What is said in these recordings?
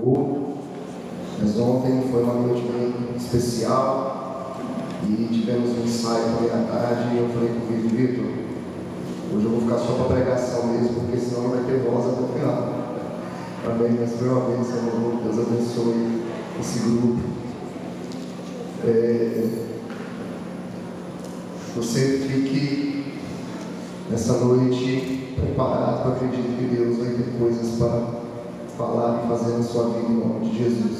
louvor, mas ontem foi uma noite bem especial e tivemos um ensaio também à tarde e eu falei com o Vitor, hoje eu vou ficar só para pregação mesmo, porque senão não vai ter voz até o final. Amém, mas foi uma bênção, Deus abençoe esse grupo. Você fique nessa noite preparado, porque eu acredito que Deus vai ter coisas para falar e fazer na sua vida em nome de Jesus.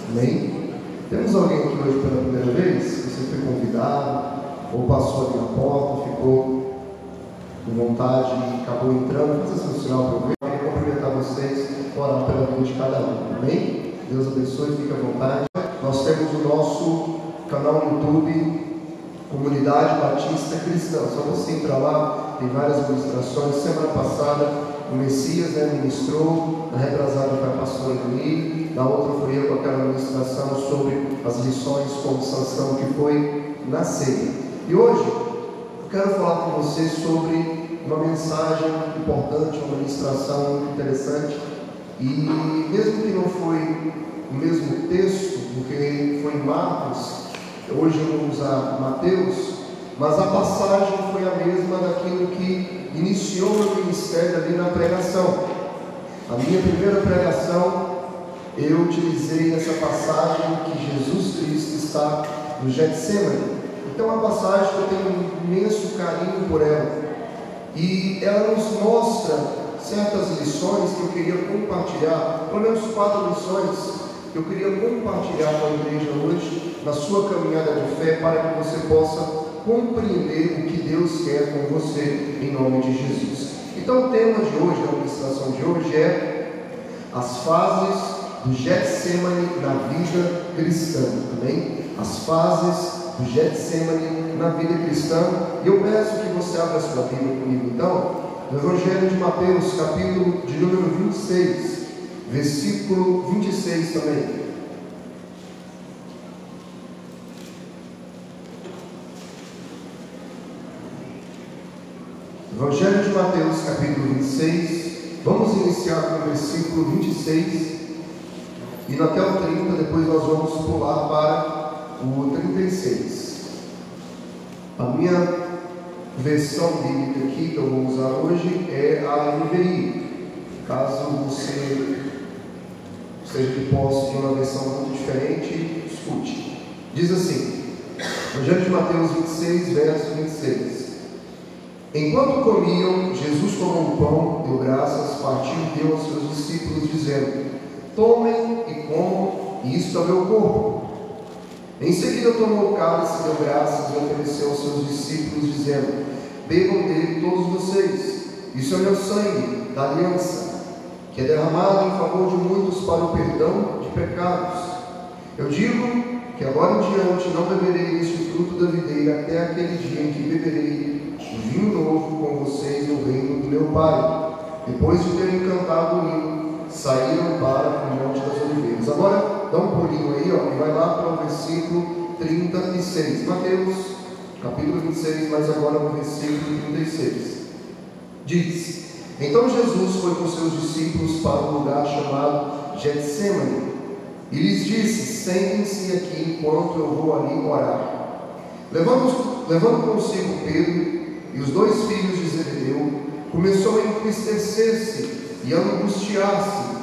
Amém? Temos alguém aqui hoje pela primeira vez? Você foi convidado, ou passou ali na porta, ficou com vontade e acabou entrando. Faça seu sinal para eu ver. Eu quero cumprimentar vocês, orar pela vida de cada um. Amém? Deus abençoe, fique à vontade. Nós temos o nosso canal no YouTube, Comunidade Batista Cristã. Só você entrar lá, tem várias ministrações. Semana passada o Messias ministrou, na retrasada foi a pastora Eli, na outra foi eu com aquela ministração sobre as lições com Sansão, que foi na ceia. E hoje eu quero falar com você sobre uma mensagem importante, uma ministração interessante. E mesmo que não foi o mesmo texto, porque foi em Marcos, hoje eu vou usar Mateus, mas a passagem foi a mesma daquilo que iniciou meu ministério ali na pregação. A minha primeira pregação, eu utilizei essa passagem que Jesus Cristo está no Getsemane. Então é uma passagem que eu tenho um imenso carinho por ela. E ela nos mostra certas lições que eu queria compartilhar, pelo menos 4 lições que eu queria compartilhar com a igreja hoje, na sua caminhada de fé, para que você possa compreender o que Deus quer com você, em nome de Jesus. Então o tema de hoje, da ministração de hoje, é as fases do Getsemane na vida cristã. Amém? As fases do Getsemane na vida cristã. E eu peço que você abra a sua Bíblia comigo então, no Evangelho de Mateus, capítulo de número 26, versículo 26 também. Evangelho de Mateus, capítulo 26, vamos iniciar com o versículo 26 e até o 30, depois nós vamos pular para o 36. A minha versão bíblica aqui que eu vou usar hoje é a NVI. Caso você seja de posse de uma versão muito diferente, escute. Diz assim, Evangelho de Mateus 26, verso 26. Enquanto comiam, Jesus tomou o pão, deu graças, partiu e deu aos seus discípulos, dizendo: tomem e comam, e isto é o meu corpo. Em seguida tomou o cálice, deu graças e ofereceu aos seus discípulos, dizendo: bebam dele todos vocês, isso é o meu sangue da aliança, que é derramado em favor de muitos para o perdão de pecados. Eu digo que agora em diante não beberei este fruto da videira até aquele dia em que beberei o vinho novo com vocês no reino do meu Pai. Depois de terem cantado o hino, saíram para o Monte das Oliveiras. Agora dá um pulinho aí, e vai lá para o versículo 36. Mateus, capítulo 26, mas agora no versículo 36. Diz: então Jesus foi com seus discípulos para um lugar chamado Getsemane e lhes disse: sentem-se aqui enquanto eu vou ali orar. Levando consigo Pedro e os 2 filhos de Zebedeu, começou a entristecer-se e a angustiar-se.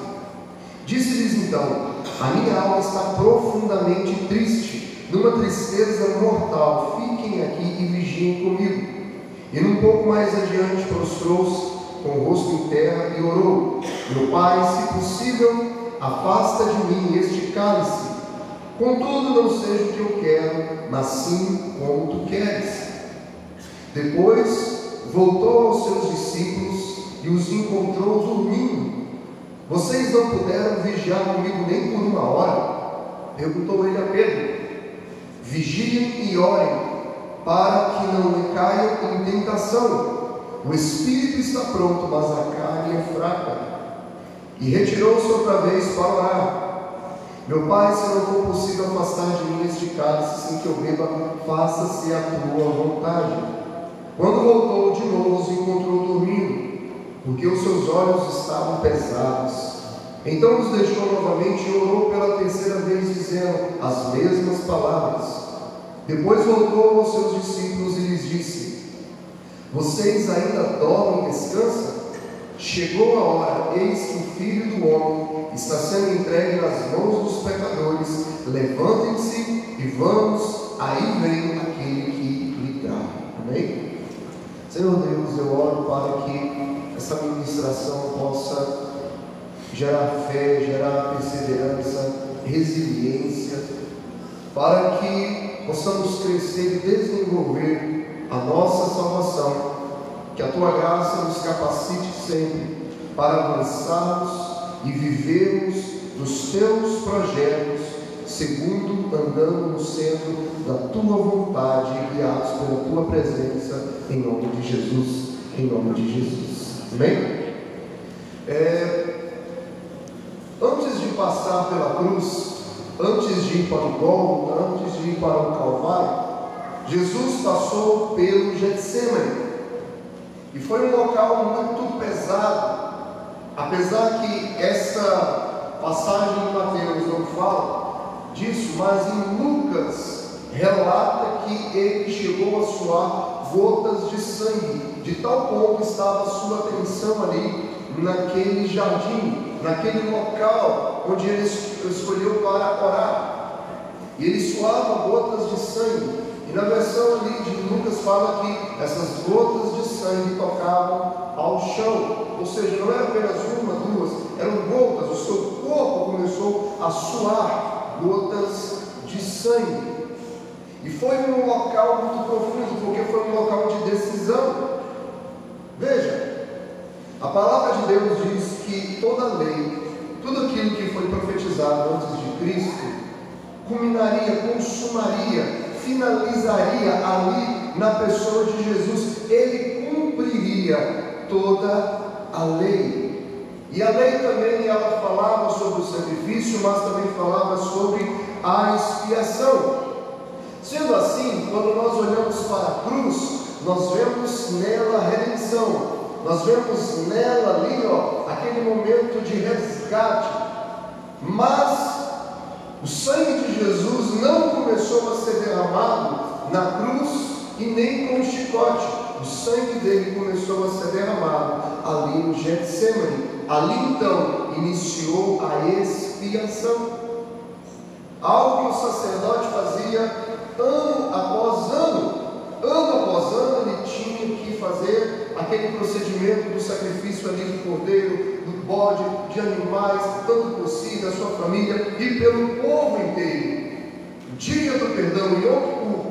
Disse-lhes então: a minha alma está profundamente triste, numa tristeza mortal. Fiquem aqui e vigiem comigo. E num pouco mais adiante prostrou-se com o rosto em terra e orou: meu Pai, se possível, afasta de mim este cálice. Contudo, não seja o que eu quero, mas sim como tu queres. Depois voltou aos seus discípulos e os encontrou dormindo. Vocês não puderam vigiar comigo nem por 1 hora? Perguntou ele a Pedro. Vigiem e orem, para que não caiam em tentação. O espírito está pronto, mas a carne é fraca. E retirou-se outra vez para orar. Meu Pai, se não for possível afastar de mim este cálice sem que eu beba, faça-se a tua vontade. Quando voltou de novo, os encontrou dormindo, porque os seus olhos estavam pesados. Então os deixou novamente e orou pela terceira vez, dizendo as mesmas palavras. Depois voltou aos seus discípulos e lhes disse: vocês ainda dormem e descansam? Chegou a hora, eis que o Filho do Homem está sendo entregue nas mãos dos pecadores. Levantem-se e vamos, aí vem aquele que lhe trai. Amém? Senhor Deus, eu oro para que essa ministração possa gerar fé, gerar perseverança, resiliência, para que possamos crescer e desenvolver a nossa salvação. Que a Tua graça nos capacite sempre para avançarmos e vivermos dos Teus projetos, segundo andando no centro da Tua vontade, guiados pela Tua presença, em nome de Jesus, em nome de Jesus. Amém? Antes de passar pela cruz, antes de ir para o Gólgota, antes de ir para o Calvário, Jesus passou pelo Getsemane. E foi um local muito pesado, apesar que essa passagem de Mateus não fala disso, mas em Lucas relata que ele chegou a suar gotas de sangue, de tal ponto estava a sua atenção ali naquele jardim, naquele local onde ele escolheu para orar, e ele suava gotas de sangue. E na versão ali de Lucas fala que essas gotas de sangue tocavam ao chão, ou seja, não era apenas uma, duas, eram gotas. O seu corpo começou a suar gotas de sangue. E foi um local muito profundo, porque foi um local de decisão. Veja, a palavra de Deus diz que toda a lei, tudo aquilo que foi profetizado antes de Cristo, culminaria, consumaria, finalizaria ali na pessoa de Jesus. Ele cumpriria toda a lei. E a lei também, ela falava sobre o sacrifício, mas também falava sobre a expiação. Sendo assim, quando nós olhamos para a cruz, nós vemos nela a redenção, nós vemos nela ali, aquele momento de resgate. Mas o sangue de Jesus não começou a ser derramado na cruz e nem com o chicote. O sangue dele começou a ser derramado ali no Getsemane. Ali então iniciou a expiação. Algo que o sacerdote fazia ano após ano. Ano após ano ele tinha que fazer aquele procedimento do sacrifício ali do cordeiro, do bode, de animais, tanto por si, da sua família e pelo povo inteiro. O dia do perdão, Yom Kippur.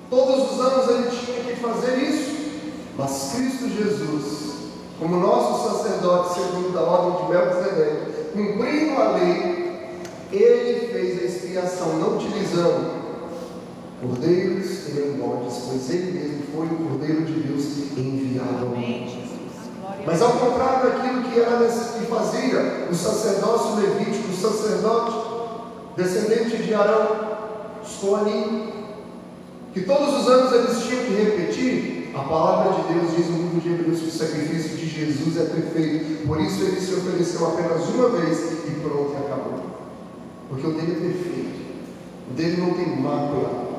Todos os anos ele tinha que fazer isso. Mas Cristo Jesus, como nosso sacerdote segundo a ordem de Melquisedeque, cumprindo a lei, ele fez a expiação, não utilizando cordeiros e nem bodes, pois ele mesmo foi o Cordeiro de Deus enviado ao mundo. Mas ao contrário daquilo que era que fazia o sacerdócio levítico, o sacerdote descendente de Arão, os Coanim, que todos os anos eles tinham que repetir, a palavra de Deus diz no livro de Hebreus que o sacrifício de Jesus é perfeito, por isso ele se ofereceu apenas uma vez e pronto, e acabou. Porque o dele é perfeito, o dele não tem mácula.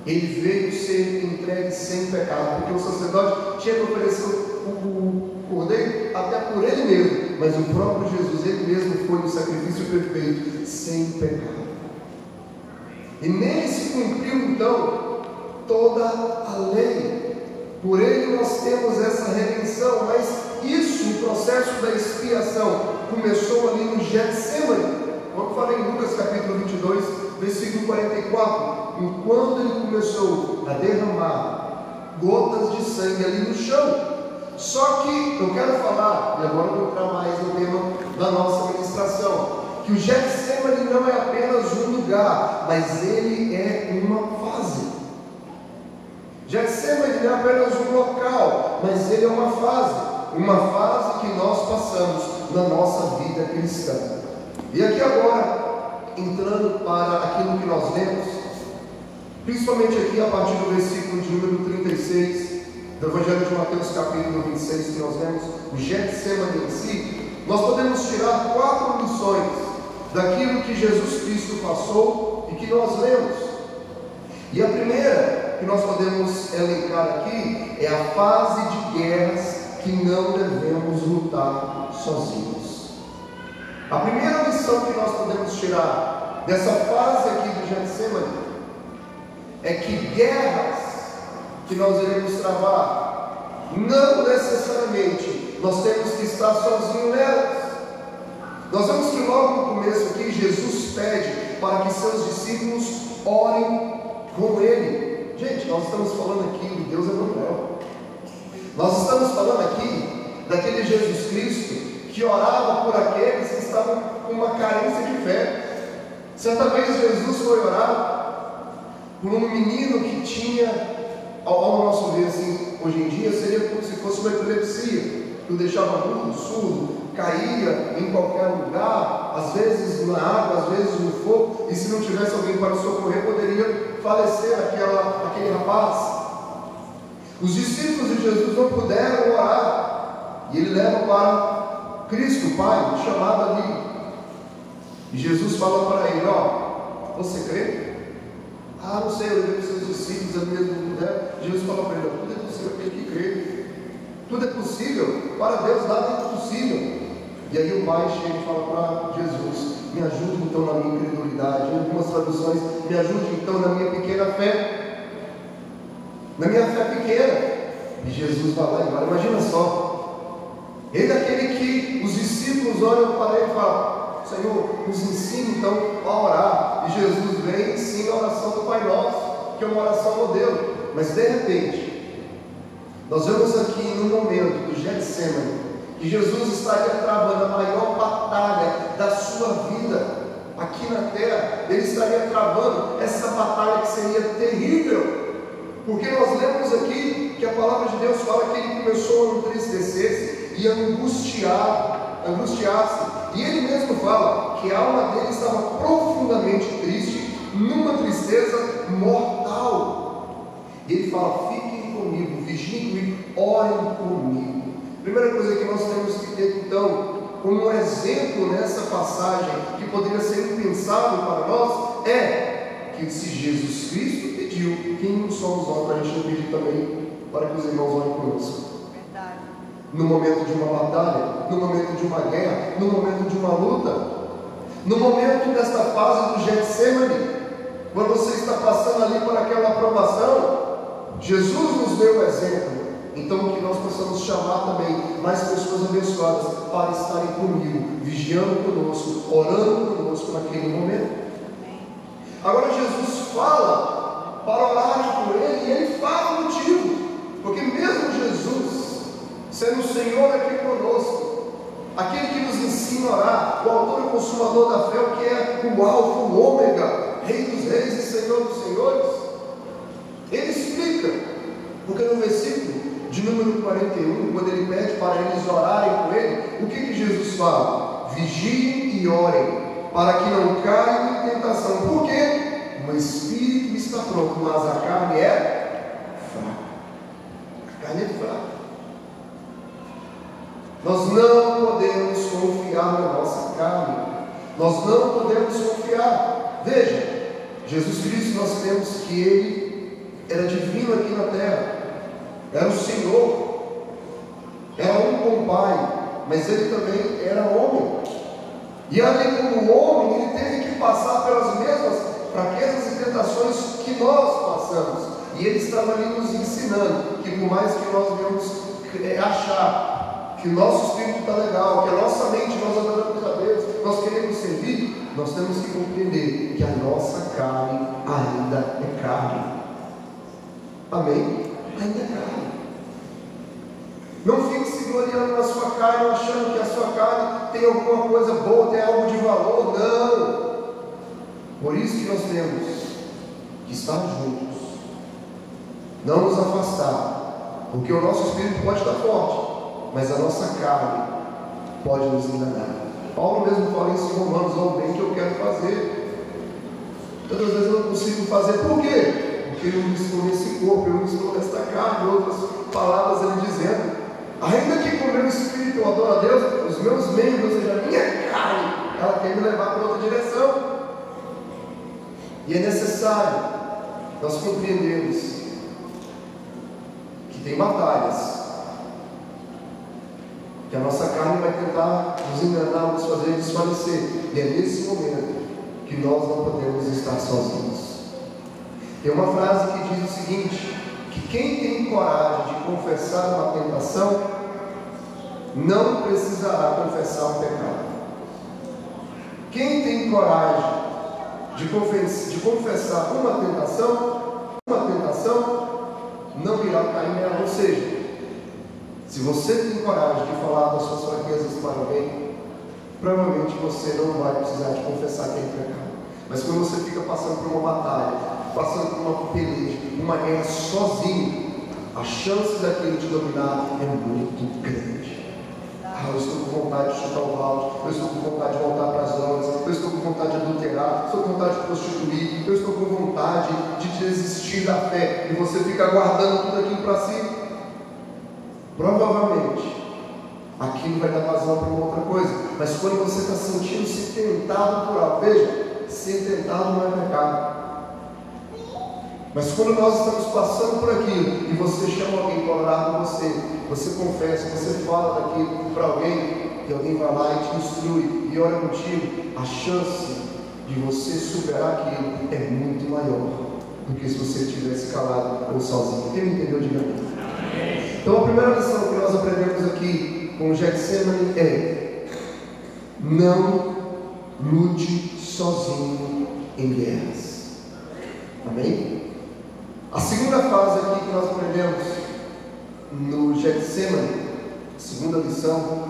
Ele veio ser entregue sem pecado, porque o sacerdote tinha que oferecer o cordeiro até por ele mesmo, mas o próprio Jesus, ele mesmo foi o sacrifício perfeito, sem pecado. E nele se cumpriu então toda a lei. Por ele nós temos essa redenção, mas isso, o processo da expiação, começou ali no Getsemane. Como eu falei em Lucas capítulo 22, versículo 44, enquanto ele começou a derramar gotas de sangue ali no chão. Só que eu quero falar, e agora eu vou entrar mais no tema da nossa ministração, que o Getsemane não é apenas um lugar, mas ele é uma fase. Getsemane não é apenas um local, mas ele é uma fase que nós passamos na nossa vida cristã. E aqui agora, entrando para aquilo que nós lemos, principalmente aqui a partir do versículo de número 36, do Evangelho de Mateus capítulo 26, que nós lemos, o Getsemane em si, nós podemos tirar 4 lições daquilo que Jesus Cristo passou e que nós lemos. E a primeira que nós podemos elencar aqui é a fase de guerras que não devemos lutar sozinhos. A primeira lição que nós podemos tirar dessa fase aqui do Getsemane é que guerras que nós iremos travar, não necessariamente nós temos que estar sozinhos nelas. Nós vemos que logo no começo aqui, Jesus pede para que seus discípulos orem com Ele. Gente, nós estamos falando aqui de Deus Emanuel. Nós estamos falando aqui daquele Jesus Cristo que orava por aqueles que estavam com uma carência de fé. Certa vez Jesus foi orar por um menino que tinha, ao nosso ver assim, hoje em dia, seria como se fosse uma epilepsia, que o deixava mudo, surdo, caía em qualquer lugar, às vezes na água, às vezes no fogo, e se não tivesse alguém para socorrer, poderia falecer aquele rapaz. Os discípulos de Jesus não puderam orar, e ele leva para Cristo, o Pai, chamado ali, e Jesus fala para ele: ó, você crê? Ah, não sei, eu levei para os seus discípulos, eu mesmo não puder. Jesus fala para ele: tudo é possível aquele que crê. Tudo é possível, para Deus nada é impossível. E aí o Pai chega e fala para Jesus: me ajude então na minha incredulidade. Em algumas traduções, me ajude então na minha pequena fé. Na minha fé pequena. E Jesus vai lá e fala: imagina só, ele é aquele que os discípulos olham para ele e falam: Senhor, nos ensine então a orar. E Jesus vem e ensina a oração do Pai Nosso, que é uma oração modelo. Mas de repente, nós vemos aqui no momento do Getsemane que Jesus estaria travando a maior batalha da sua vida aqui na terra. Ele estaria travando essa batalha que seria terrível, porque nós lemos aqui que a palavra de Deus fala que ele começou a entristecer-se e a angustiar-se. E ele mesmo fala que a alma dele estava profundamente triste, numa tristeza mortal. E ele fala: fiquem comigo, vigiem comigo, orem comigo. Primeira coisa que nós temos que ter então, como um exemplo nessa passagem, que poderia ser impensável para nós, é que se Jesus Cristo pediu, quem não somos nós para a gente não pedir também para que os irmãos orem conosco? Verdade. No momento de uma batalha, no momento de uma guerra, no momento de uma luta, no momento desta fase do Getsemane, quando você está passando ali por aquela aprovação, Jesus nos deu o exemplo. Então que nós possamos chamar também mais pessoas abençoadas para estarem comigo, vigiando conosco, orando conosco naquele momento. Agora Jesus fala para orar por ele, e ele fala o motivo, porque mesmo Jesus, sendo o Senhor aqui conosco, aquele que nos ensina a orar, o autor e consumador da fé, o que é o alfa, o ômega, Rei dos reis e Senhor dos senhores, ele explica, porque no versículo de número 41, quando ele pede para eles orarem com ele, o que Jesus fala? Vigiem e orem, para que não caiam em tentação. Por quê? O espírito está pronto, mas a carne é fraca. A carne é fraca. Nós não podemos confiar na nossa carne. Nós não podemos confiar. Veja, Jesus Cristo, nós temos que Ele era divino aqui na terra. Era o Senhor, era um com o Pai, mas Ele também era homem. E ali como homem, Ele teve que passar pelas mesmas fraquezas e tentações que nós passamos. E Ele estava ali nos ensinando que por mais que nós venhamos achar que o nosso espírito está legal, que a nossa mente, nós adoramos a Deus, nós queremos servir, nós temos que compreender que a nossa carne ainda é carne. Amém? Ainda é carne. Não fique se gloriando na sua carne, achando que a sua carne tem alguma coisa boa, tem algo de valor. Não. Por isso que nós temos que estar juntos, não nos afastar, porque o nosso espírito pode estar forte, mas a nossa carne pode nos enganar. Paulo mesmo fala isso em Romanos: ao bem que eu quero fazer, tantas vezes eu não consigo fazer. Por quê? Porque eu não estou nesse corpo, eu não estou nesta carne. Outras palavras ele dizendo. Ainda que com o meu espírito eu adoro a Deus, os meus membros, ou seja, a minha carne, ela quer me levar para outra direção. E é necessário nós compreendermos que tem batalhas, que a nossa carne vai tentar nos enganar, nos fazer desfalecer. E é nesse momento que nós não podemos estar sozinhos. Tem uma frase que diz o seguinte: que quem tem coragem de confessar uma tentação não precisará confessar um pecado. Quem tem coragem de confessar uma tentação não irá cair nela. Ou seja, se você tem coragem de falar das suas fraquezas para alguém, provavelmente você não vai precisar de confessar que é pecado. Mas quando você fica passando por uma batalha, passando por uma peleja, uma guerra sozinho, a chance daquilo te dominar é muito grande. Eu estou com vontade de chutar o balde, eu estou com vontade de voltar para as drogas, eu estou com vontade de adulterar, estou com vontade de prostituir, eu estou com vontade de desistir da fé, e você fica guardando tudo aquilo para si. Provavelmente aquilo vai dar vazão para uma outra coisa. Mas quando você está sentindo-se tentado por algo, veja, ser tentado não é pecado. Mas quando nós estamos passando por aquilo e você chama alguém para orar por você, você confessa, você fala daquilo para alguém, e alguém vai lá e te instrui e ora contigo, a chance de você superar aquilo é muito maior do que se você estivesse calado ou sozinho. Quem me entendeu, diga amém. Então a primeira lição que nós aprendemos aqui com o Getsemane é: não lute sozinho em guerras. Amém? A segunda fase aqui que nós aprendemos no Getsemane, a segunda lição,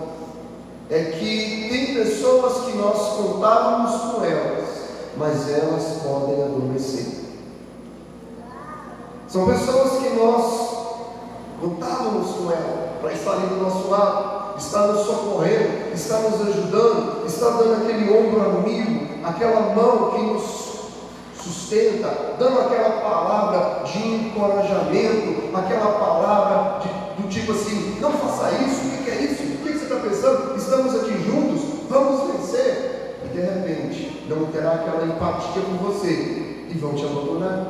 é que tem pessoas que nós contávamos com elas, mas elas podem adormecer. São pessoas que nós contávamos com elas para estar ali do nosso lado, estar nos socorrendo, estar nos ajudando, estar dando aquele ombro amigo, aquela mão que nos sustenta, dando aquela palavra de encorajamento, aquela palavra do tipo assim: não faça isso, o que é isso? O que você está pensando? Estamos aqui juntos, vamos vencer. E de repente não terá aquela empatia com você e vão te abandonar,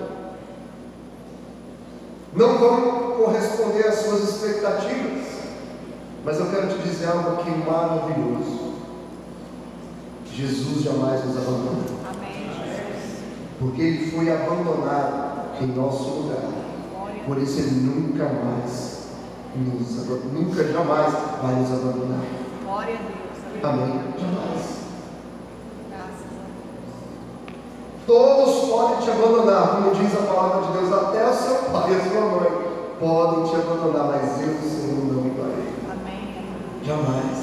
não vão corresponder às suas expectativas. Mas eu quero te dizer algo aqui maravilhoso: Jesus jamais nos abandona. Porque Ele foi abandonado em nosso lugar. Por isso Ele nunca jamais vai nos abandonar. Glória a Deus. Amém? Jamais. Todos podem te abandonar, como diz a palavra de Deus, até o seu pai e a sua mãe podem te abandonar, mas eu, Senhor, não me darei. Amém. Jamais.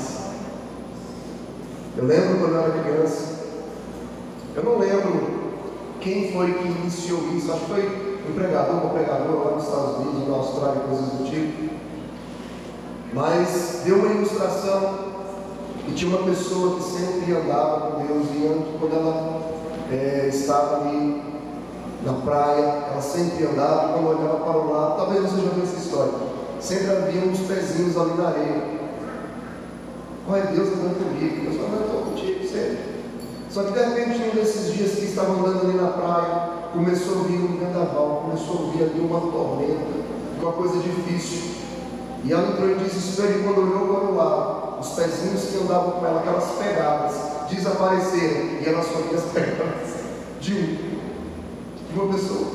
Eu lembro quando eu era criança, eu não lembro quem foi que iniciou isso, acho que foi um pregador lá nos Estados Unidos, na Austrália, coisas do tipo. Mas deu uma ilustração e tinha uma pessoa que sempre andava com Deus, e quando ela estava ali na praia, ela sempre andava, quando olhava para o lado, talvez você já viu essa história, sempre havia uns pezinhos ali na areia. Olha, Deus andando comigo, Deus falando: eu estou contigo, sempre. Só que de repente, um desses dias que estavam andando ali na praia, começou a vir um vendaval, começou a vir ali uma tormenta, uma coisa difícil. E ela entrou em desespero, e quando olhou para o lado, os pezinhos que andavam com ela, aquelas pegadas, desapareceram, e ela só via as pegadas de uma pessoa.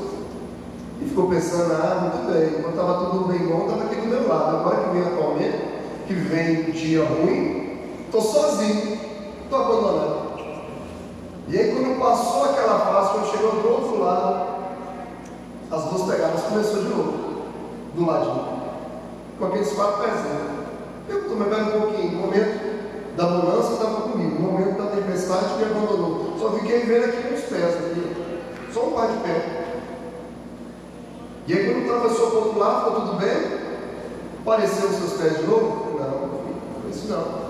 E ficou pensando: muito bem, quando estava tudo bem bom, estava aqui do meu lado. Agora que vem a tormenta, que vem o dia ruim, estou sozinho, estou abandonado. E aí, quando passou aquela fase, quando chegou do outro lado, as duas pegadas começou de novo, do ladinho, com aqueles 4 pezinhos. Eu tomei um pouquinho. No momento da bonança estava comigo, no momento da tempestade me abandonou. Só fiquei vendo aqui uns pés, aqui, só um par de pé. E aí, quando atravessou para o outro lado, ficou tudo bem? Apareceram os seus pés de novo? Não, isso não.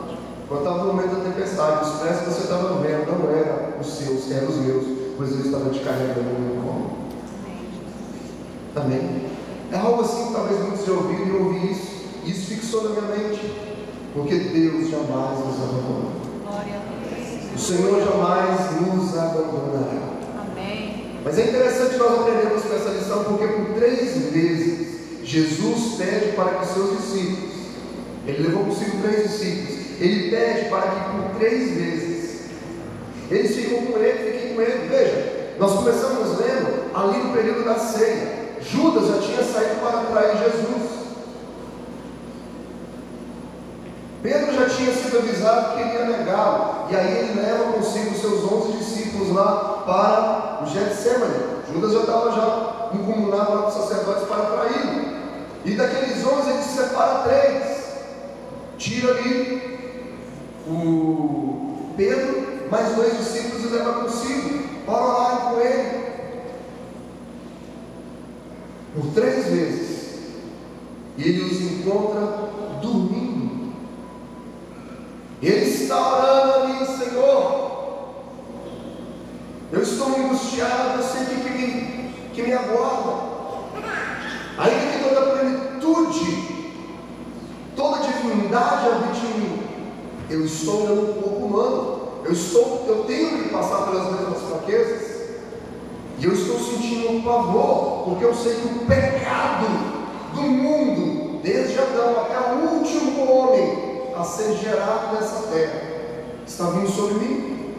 Quando estava no momento da tempestade, os pés que você estava vendo não eram os seus, eram os meus, pois eu estava te carregando no meu colo. Amém? É algo assim que talvez muitos já ouviram e ouvir isso, Isso fixou na minha mente, porque Deus jamais nos abandona. Glória a Deus. O Senhor jamais nos abandonará. Amém. Mas é interessante nós aprendermos com essa lição, porque por 3 vezes Jesus pede para que seus discípulos, ele levou consigo 3 discípulos, ele pede para que por 3 vezes eles fiquem com ele. Veja, nós começamos lendo ali no período da ceia. Judas já tinha saído para trair Jesus. Pedro já tinha sido avisado que ele ia negá-lo, e aí ele leva consigo seus 11 discípulos lá para o Getsemane. Judas já estava já incomunado lá com os sacerdotes para traí-lo, e daqueles 11 ele separa 3, tira ali o Pedro, mais 2 discípulos e leva consigo para orarem com ele. Por 3 vezes ele os encontra dormindo. Ele está orando ali: Senhor, eu estou angustiado, eu sei que me aguarda. Ainda que toda a plenitude, toda a divindade habite em mim, eu estou olhando um corpo humano, eu tenho que passar pelas mesmas fraquezas, e eu estou sentindo um pavor, porque eu sei que o pecado do mundo, desde Adão até o último homem a ser gerado nessa terra, está vindo sobre mim.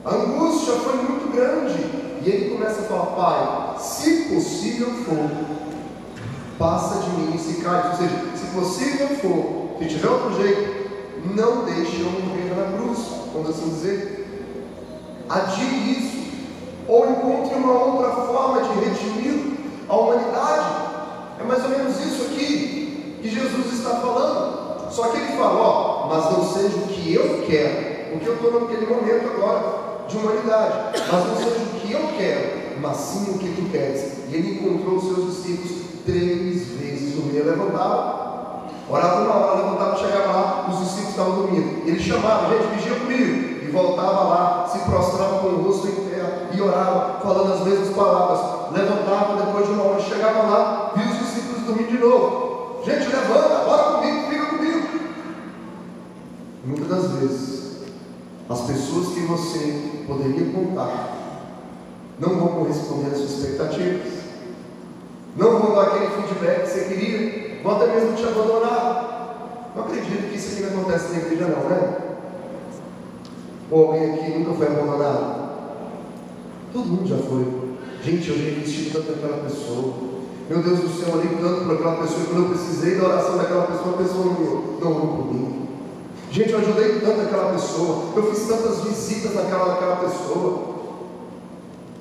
A angústia foi muito grande, e ele começa a falar: Pai, se possível for, passa de mim esse cálice. Ou seja, se possível for, se tiver outro jeito, não deixe eu morrer na cruz, vamos assim dizer. Adie isso, ou encontre uma outra forma de redimir a humanidade. É mais ou menos isso aqui que Jesus está falando. Só que ele fala: mas não seja o que eu quero, porque eu estou naquele momento agora de humanidade, mas não seja o que eu quero, mas sim o que tu queres. E ele encontrou os seus discípulos 3 vezes dormindo. Levantava, orava 1 hora, levantava, chegava lá, os discípulos estavam dormindo. Ele chamava: gente, vigia comigo, e voltava lá, se prostrava com o rosto em terra e orava, falando as mesmas palavras. Levantava, depois de 1 hora, chegava lá, via os discípulos dormindo de novo. Gente, levanta, ora comigo, fica comigo. Muitas das vezes, as pessoas que você poderia contar não vão corresponder às suas expectativas, não vão dar aquele feedback que você queria, vão até mesmo te abandonar. Não acredito que isso aqui não acontece na igreja, não, né? Ou alguém aqui nunca foi abandonado? Todo mundo já foi. Gente, eu já investi tanto naquela pessoa. Meu Deus do céu, eu orei tanto por aquela pessoa, e quando eu precisei da oração daquela pessoa, a pessoa não orou por mim. Gente, eu ajudei tanto aquela pessoa, eu fiz tantas visitas naquela pessoa.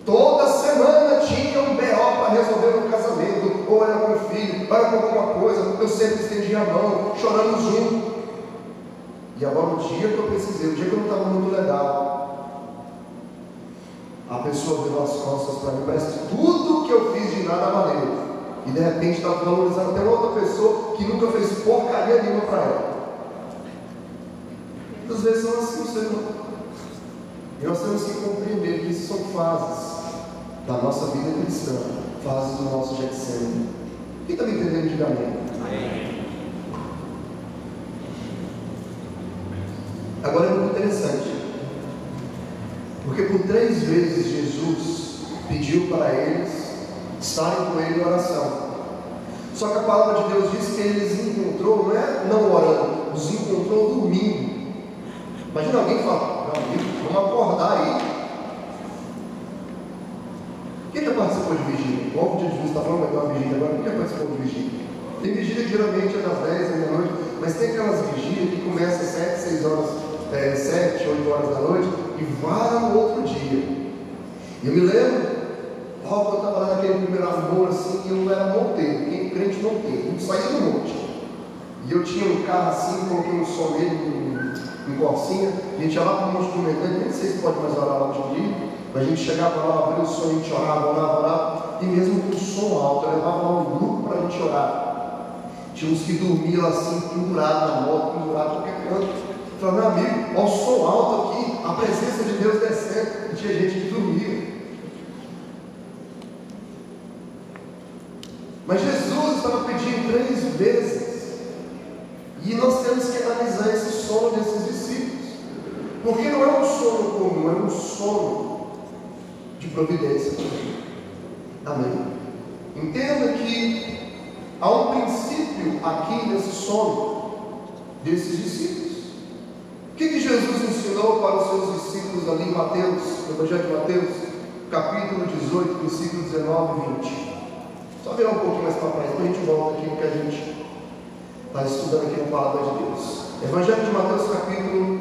Toda semana tinha um BO para resolver no casamento, ou era com o filho, ou era com alguma coisa. Eu sempre estendia a mão, chorando junto. E agora, o dia que eu precisei, o dia que eu não estava muito legal, a pessoa virou as costas para mim. Parece que tudo que eu fiz de nada valeu. E de repente estava valorizando até uma outra pessoa que nunca fez porcaria nenhuma para ela. Muitas vezes são assim, Senhor. E nós temos que compreender que isso são fases da nossa vida cristã, fases do nosso Getsemane. Quem está me entendendo, diga amém. Amém. Agora é muito interessante, porque por 3 vezes Jesus pediu para eles estarem com ele em oração. Só que a palavra de Deus diz que ele os encontrou, não orando, os encontrou dormindo. Imagina alguém falar: meu amigo, vamos acordar aí. Quem já participou de vigília? O dia de Jesus está falando de uma vigília agora. Quem já participou de vigília? Tem vigília que geralmente é das 10 da meia-noite, mas tem aquelas vigílias que começam às 7, 6 horas, 7, 8 horas da noite e vai no outro dia. Eu me lembro, eu estava lá naquele primeiro amor assim, e eu era monteiro, quem crente monteiro, não saía do monte. E eu tinha um carro assim, coloquei um som nele, em Corsinha, a gente ia lá para o Monte do Medano, nem sei se pode mais orar lá hoje em dia, mas a gente chegava lá, abria o som, a gente orava, e mesmo com o som alto, eu levava lá um grupo para a gente orar. Tinha uns que dormiam assim, pendurados na moto, pendurados em qualquer canto. Eu falava: meu amigo, olha o som alto aqui, a presença de Deus descendo, e tinha gente que dormia. Mas Jesus estava pedindo 3 vezes. E nós temos que analisar esse sono desses discípulos. Porque não é um sono comum, é um sono de providência. Amém? Entenda que há um princípio aqui nesse sono desses discípulos. O que Jesus ensinou para os seus discípulos ali em Mateus, no Evangelho de Mateus, capítulo 18, versículo 19 e 20? Só virar um pouquinho mais para trás, depois a gente volta aqui no que a gente está estudando aqui na Palavra de Deus. Evangelho de Mateus, capítulo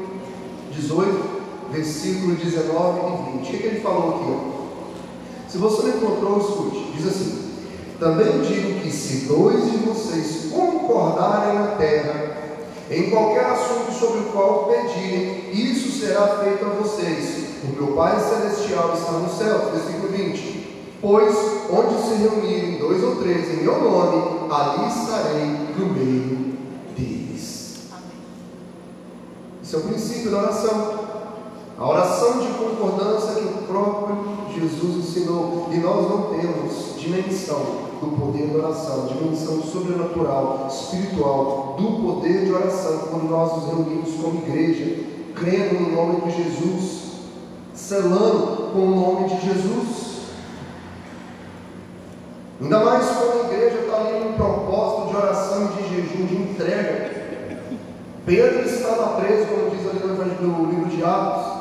18, versículo 19 e 20. O que ele falou aqui? Se você não encontrou, escute. Diz assim: também digo que se 2 de vocês concordarem na terra, em qualquer assunto sobre o qual pedirem, isso será feito a vocês. O meu Pai Celestial está no céu. Versículo 20. Pois onde se reunirem 2 ou 3 em meu nome, ali estarei no meio deles. Esse é o princípio da oração. A oração de concordância que o próprio Jesus ensinou. E nós não temos dimensão do poder da oração, dimensão sobrenatural, espiritual, do poder de oração, quando nós nos reunimos como igreja, crendo no nome de Jesus, selando com o nome de Jesus. Ainda mais quando a igreja está ali num propósito de oração, de jejum, de entrega. Pedro estava preso, como diz ali no livro de Atos,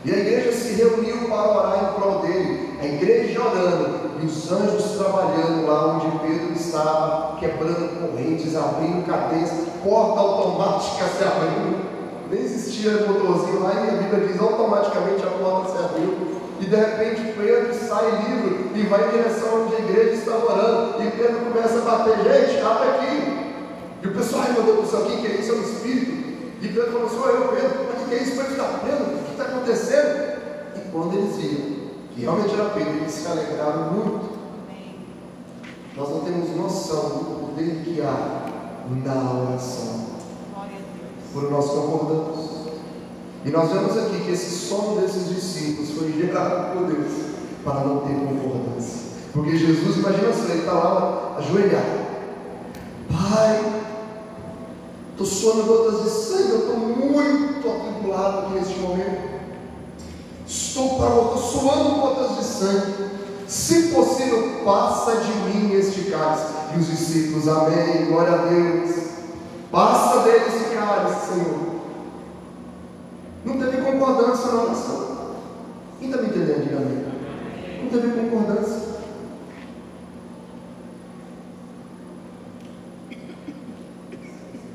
e a igreja se reuniu para orar em prol dele. A igreja orando e os anjos trabalhando lá onde Pedro estava, quebrando correntes, abrindo cadeias, porta automática se abrindo. Nem existia motorzinho lá, e a Bíblia diz automaticamente a porta se abriu. E de repente Pedro sai livre e vai em direção onde a igreja estava orando. E Pedro começa a bater: gente, abre aqui. E o pessoal mandou para o céu: quem que é isso? É um espírito. E Pedro falou: sou eu, Pedro. Mas o que é isso? Pedro está preso? O que está acontecendo? E quando eles viram que realmente era Pedro, eles se alegraram muito. Nós não temos noção do poder que há na oração. Por nós concordamos. E nós vemos aqui que esse sono desses discípulos foi gerado por Deus para não ter concordância. Porque Jesus, imagina se ele está lá ajoelhado: Pai, estou suando gotas de sangue, eu estou muito atribulado aqui neste momento. Estou suando gotas de sangue. Se possível, passa de mim este cálice. E os discípulos: amém, glória a Deus. Passa dele esse cálice, Senhor. Não teve concordância na oração. Quem está me entendendo? Diga amém. Não teve concordância.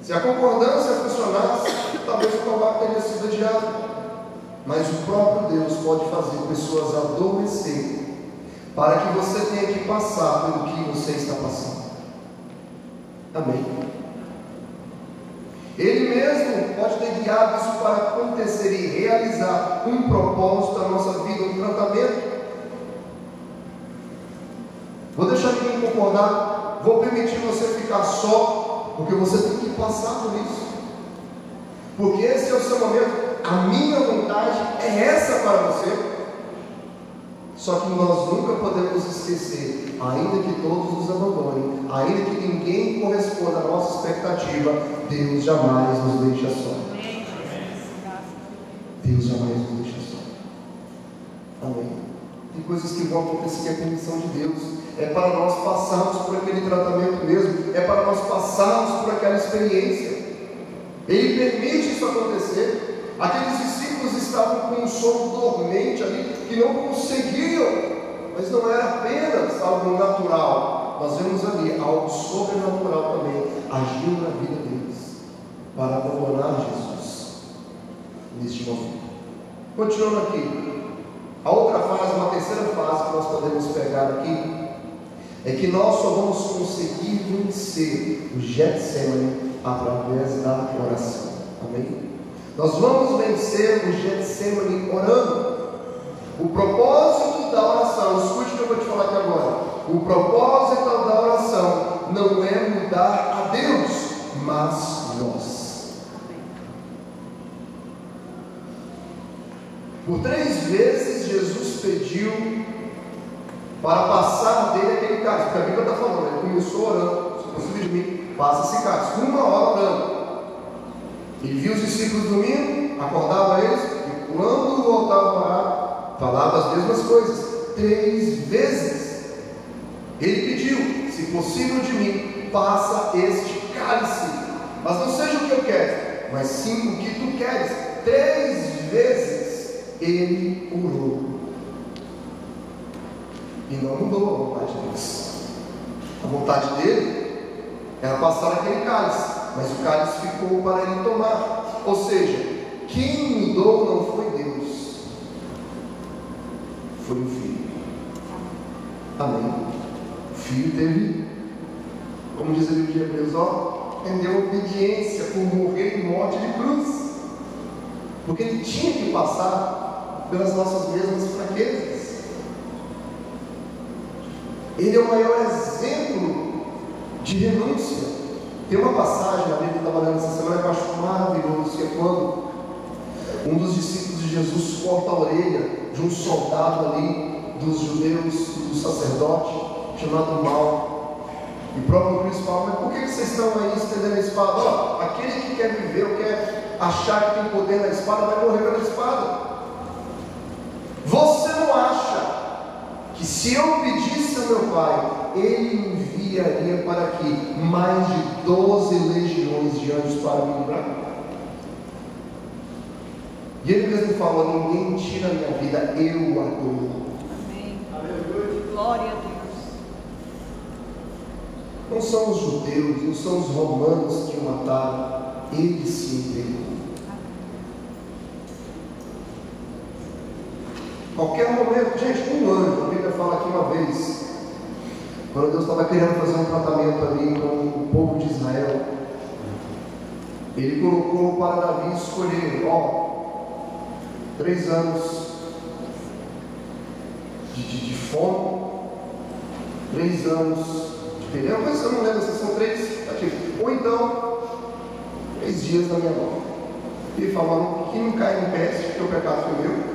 Se a concordância funcionasse, talvez o combate teria sido adiado. Mas o próprio Deus pode fazer pessoas adormecerem, para que você tenha que passar pelo que você está passando. Amém? Ele mesmo pode ter guiado isso para acontecer e realizar um propósito da nossa vida, um tratamento. Vou deixar ninguém concordar, vou permitir você ficar só, porque você tem que passar por isso. Porque esse é o seu momento. A minha vontade é essa para você. Só que nós nunca podemos esquecer, ainda que todos nos abandonem, ainda que ninguém corresponda à nossa expectativa, Deus jamais nos deixa só. Deus jamais nos deixa só. Amém. Tem coisas que vão acontecer, é a permissão de Deus. É para nós passarmos por aquele tratamento mesmo, é para nós passarmos por aquela experiência. Ele permite isso acontecer. Aqueles discípulos estavam com um sono dormente ali, que não conseguiam, mas não era apenas algo natural. Nós vemos ali algo sobrenatural também agindo na vida deles, para abandonar Jesus neste momento. Continuando aqui, a outra fase, uma terceira fase que nós podemos pegar aqui, é que nós só vamos conseguir vencer o Getsemane através da oração. Amém? Nós vamos vencer o Getsemane orando. O propósito da oração, escute o que eu vou te falar aqui agora. O propósito da oração não é mudar a Deus, mas nós. Por 3 vezes Jesus pediu para passar dele aquele cálice, porque a Bíblia está falando, ele começou orando, se possível de mim, passa esse cálice, 1 hora orando. Ele viu os discípulos dormindo, acordava eles, e quando voltava a orar, falava as mesmas coisas, 3 vezes. Ele pediu, se possível de mim, passa este cálice, mas não seja o que eu quero, mas sim o que tu queres. 3 vezes ele orou. E não mudou a vontade de Deus. A vontade dele era passar aquele cálice, mas o cálice ficou para ele tomar. Ou seja, quem mudou não foi Deus, foi o Filho. Amém. O Filho teve, como diz a Bíblia de Hebreus, rendeu obediência por morrer em morte de cruz, porque ele tinha que passar pelas nossas mesmas fraquezas. Ele é o maior exemplo de renúncia. Tem uma passagem na Bíblia que eu estava lendo essa semana que eu acho maravilhoso, que é quando um dos discípulos de Jesus corta a orelha de um soldado ali dos judeus, do sacerdote, chamado Mal. E o próprio Cristo fala: mas por que vocês estão aí estendendo a espada? Aquele que quer viver ou quer achar que tem poder na espada vai morrer pela espada. Você não acha que se eu pedisse ao meu Pai, Ele enviaria para aqui mais de 12 legiões de anjos para me livrar? E Ele mesmo falou: ninguém tira a minha vida, eu a dou. Amém. Glória a Deus. Não são os judeus, não são os romanos que o mataram, Ele se entregou. Qualquer momento, gente, um anjo, a Bíblia fala aqui uma vez, quando Deus estava querendo fazer um tratamento ali com o povo de Israel, Ele colocou para Davi escolher, 3 anos de fome, 3 anos de perigo, mas eu não lembro se são 3, ou então 3 dias da minha mão. Ele falou que não cai no peste, porque o pecado foi meu,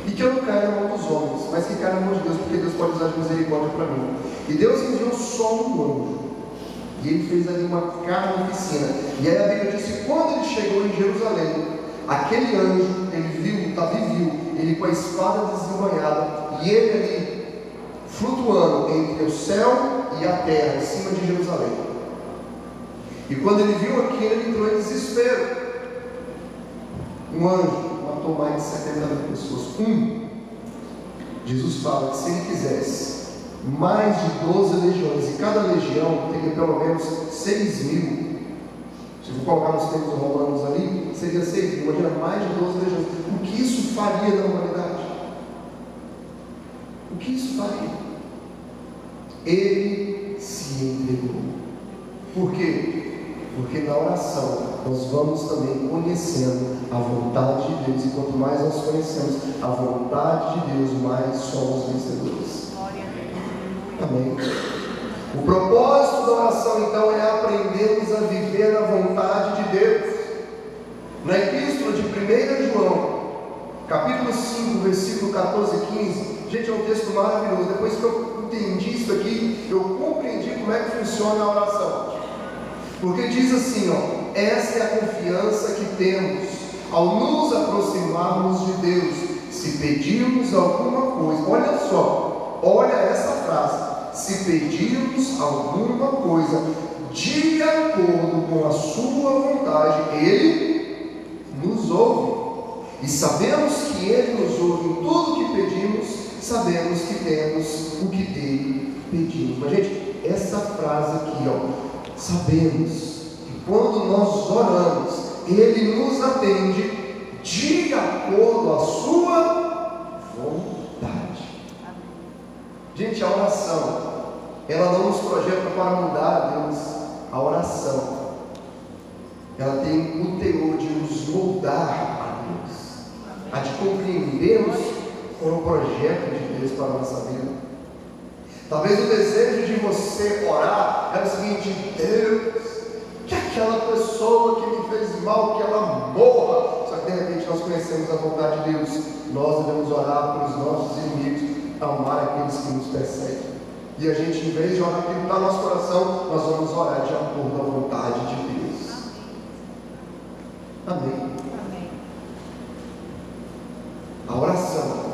e que eu não caia na mão dos homens, mas que caia na mão de Deus, porque Deus pode usar de misericórdia para mim. E Deus enviou só um anjo, e ele fez ali uma carnificina. E aí a Bíblia diz que quando ele chegou em Jerusalém, aquele anjo, ele viu, Davi viu, ele com a espada desembanhada, e ele ali flutuando entre o céu e a terra, em cima de Jerusalém. E quando ele viu aquilo, ele entrou em desespero. Um anjo matou mais de 70 mil pessoas. Jesus fala que se ele quisesse mais de 12 legiões, e cada legião teria pelo menos 6 mil. Se eu colocar nos tempos romanos ali, seria 6 mil. Imagina, mais de 12 legiões. O que isso faria na humanidade? O que isso faria? Ele se entregou. Por quê? Porque na oração nós vamos também conhecendo a vontade de Deus, e quanto mais nós conhecemos a vontade de Deus, mais somos vencedores. Amém. O propósito da oração então é aprendermos a viver na vontade de Deus. Na epístola de 1 João, capítulo 5, versículo 14 e 15, gente, é um texto maravilhoso. Depois que eu entendi isso aqui, eu compreendi como é que funciona a oração. Porque diz assim, essa é a confiança que temos ao nos aproximarmos de Deus, se pedirmos alguma coisa. Olha só, olha essa frase: se pedirmos alguma coisa de acordo com a sua vontade, Ele nos ouve. E sabemos que Ele nos ouve em tudo que pedimos, sabemos que temos o que dele pedimos. Mas gente, essa frase aqui, sabemos que quando nós oramos, Ele nos atende de acordo à sua vontade. Gente, a oração, ela não nos projeta para mudar a Deus. A oração, ela tem o teor de nos moldar a Deus, a de compreendermos o projeto de Deus para a nossa vida. Talvez o desejo de você orar é o seguinte: Deus, que aquela pessoa que me fez mal, que ela morra. Só que de repente nós conhecemos a vontade de Deus. Nós devemos orar pelos nossos inimigos. amar aqueles que nos perseguem. E a gente, em vez de orar aquilo que está no nosso coração, nós vamos orar de acordo com a vontade de Deus. Amém. Amém. A oração,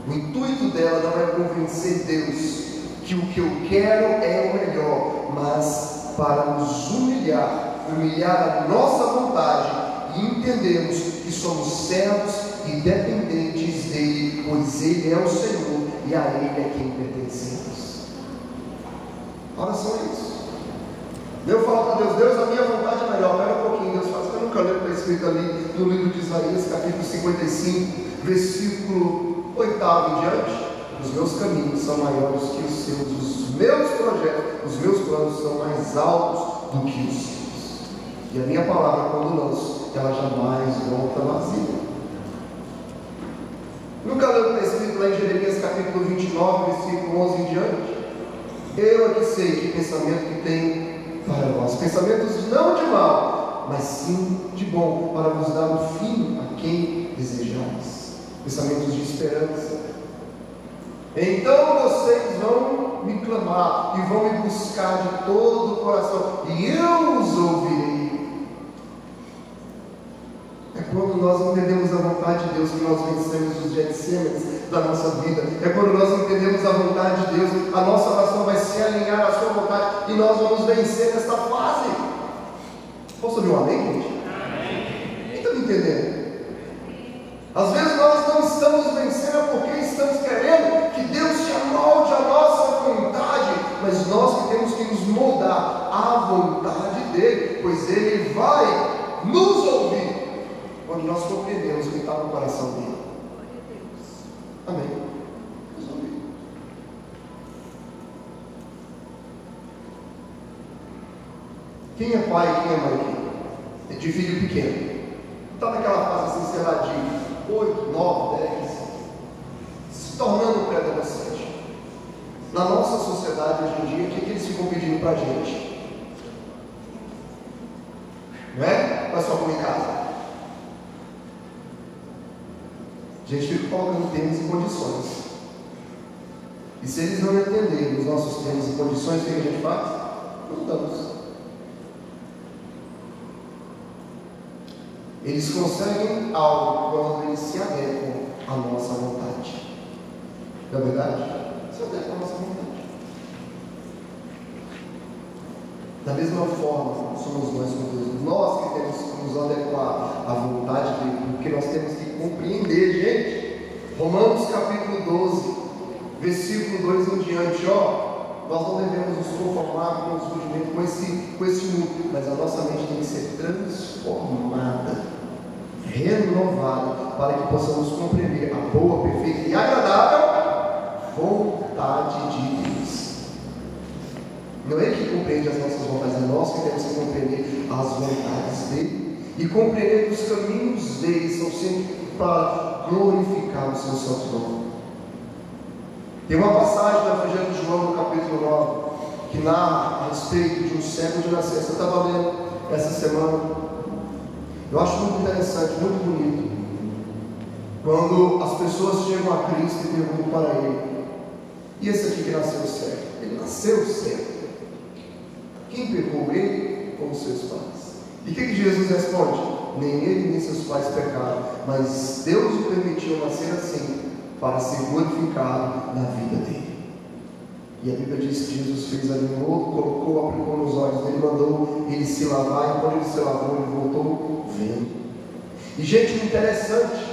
o intuito dela não é convencer Deus que o que eu quero é o melhor, mas para nos humilhar a nossa vontade e entendermos que somos servos e dependentes dele, pois ele é o Senhor e a ele é quem pertencemos. A oração é isso. Eu falo para Deus, Deus, a minha vontade é melhor. Espera um pouquinho, Deus fala, você nunca leu o que está escrito ali no livro de Isaías, capítulo 55, versículo 8 em diante? Os meus caminhos são maiores que os seus, os meus projetos, os meus planos são mais altos do que os seus. E a minha palavra, quando lanço, ela jamais volta vazia. Nunca leu o que está escrito lá em Jeremias capítulo 29, versículo 11 em diante? Eu é que sei que pensamento que tenho para vós, pensamentos não de mal, mas sim de bom, para vos dar um fim a quem desejais, pensamentos de esperança. Então vocês vão me clamar e vão me buscar de todo o coração, e eu os ouvirei. É quando nós entendemos a vontade de Deus que nós vencemos os Getsêmanes da nossa vida. É quando nós entendemos a vontade de Deus, a nossa oração vai se alinhar à sua vontade e nós vamos vencer nesta fase. Posso ouvir um amém, gente? Amém. Quem está me entendendo? Às vezes nós não estamos vencendo porque estamos querendo que Deus te amolde a nossa vontade, mas nós que temos que nos moldar à vontade dele, pois ele vai nos ouvir quando nós compreendemos o que está no coração dele. Amém. Nos ouvir. Quem é pai e quem é mãe aqui? É de filho pequeno. Está naquela fase assim, sei lá, de 8, 9, 10, se tornando pré-adolescente. Na nossa sociedade hoje em dia, o que eles ficam pedindo para a gente? Não é? Mas só como em casa. A gente fica colocando termos e condições. E se eles não entenderem os nossos termos e condições, o que a gente faz? Não damos. Eles conseguem algo quando eles se adequam à nossa vontade. Não é verdade? Se adequam à nossa vontade. Da mesma forma, somos nós com Deus. Nós que temos que nos adequar à vontade dele, porque nós temos que compreender, gente. Romanos capítulo 12, versículo 2 em diante, nós não devemos nos conformar com os rudimentos, com esse mundo, mas a nossa mente tem que ser transformada, renovada, para que possamos compreender a boa, perfeita e agradável vontade de Deus. Não é Ele que compreende as nossas vontades, é nós que temos que compreender as vontades dele e compreender que os caminhos dele são sempre para glorificar o seu santo nome. Tem uma passagem do Evangelho de João, no capítulo 9, que narra a respeito de um cego de nascença. Eu estava lendo essa semana. Eu acho muito interessante, muito bonito, quando as pessoas chegam a Cristo e perguntam para ele: e esse aqui que nasceu cego? Ele nasceu cego. Quem pecou, ele ou os seus pais? E o que Jesus responde? Nem ele nem seus pais pecaram, mas Deus o permitiu nascer assim, para ser glorificado na vida dele. E a Bíblia diz que Jesus fez ali um outro, colocou, aplicou nos olhos dele, mandou ele se lavar, e quando ele se lavou, ele voltou vendo. E gente, o interessante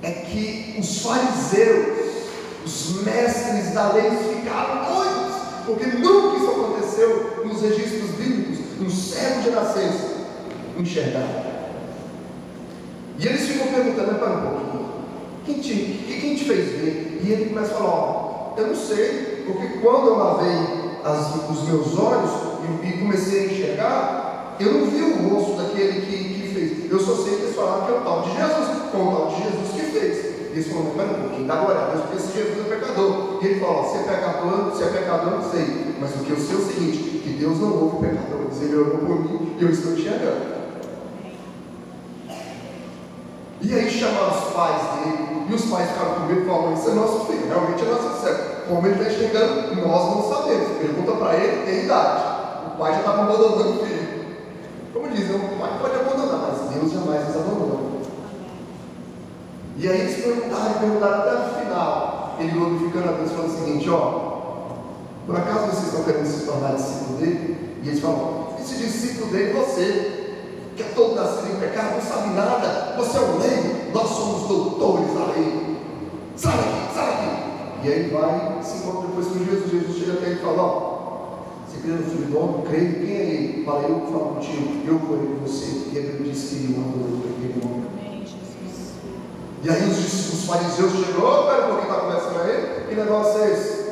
é que os fariseus, os mestres da lei, ficaram doidos, porque nunca isso aconteceu nos registros bíblicos, um cego de nascença enxergar. E eles ficam perguntando: para um pouquinho, quem te fez ver? E ele começa a falar: eu não sei, porque quando eu lavei os meus olhos e comecei a enxergar, eu não vi o rosto daquele que fez. Eu só sei que eles falaram que é o tal de Jesus, foi o tal de Jesus que fez. E eles falaram: espera um pouquinho, dá glória a Deus, porque esse Jesus é pecador. E ele fala: se é pecador, eu não sei, mas o que eu sei é o seguinte, que Deus não ouve pecadores, ele orou por mim e eu estou enxergando. E aí chamaram os pais dele, E os pais ficaram com medo e falaram: isso é nosso filho, realmente é nosso céu. Como ele está enxergando, nós não sabemos. Pergunta para ele, tem idade. O pai já estava abandonando o filho. Como dizem, o pai pode abandonar, mas Deus jamais nos abandona. E aí eles perguntaram até o final, ele glorificando a Deus, falando o seguinte: por acaso vocês estão querendo se tornar discípulo dele? E eles falam: esse discípulo dele, você, que é todo nascido em pecado, não sabe nada, você é um leigo, nós somos doutores da lei. Sai daqui, sai daqui. E aí vai, se encontra depois com Jesus. Jesus chega até ele e fala: você crê no Filho do Homem? Creio. Quem é ele? Fala: eu que falo contigo, eu falei com você. E ele disse que ele mandou aquele homem. E aí os fariseus chegou: pera, porque está conversando a ele? Que negócio é esse?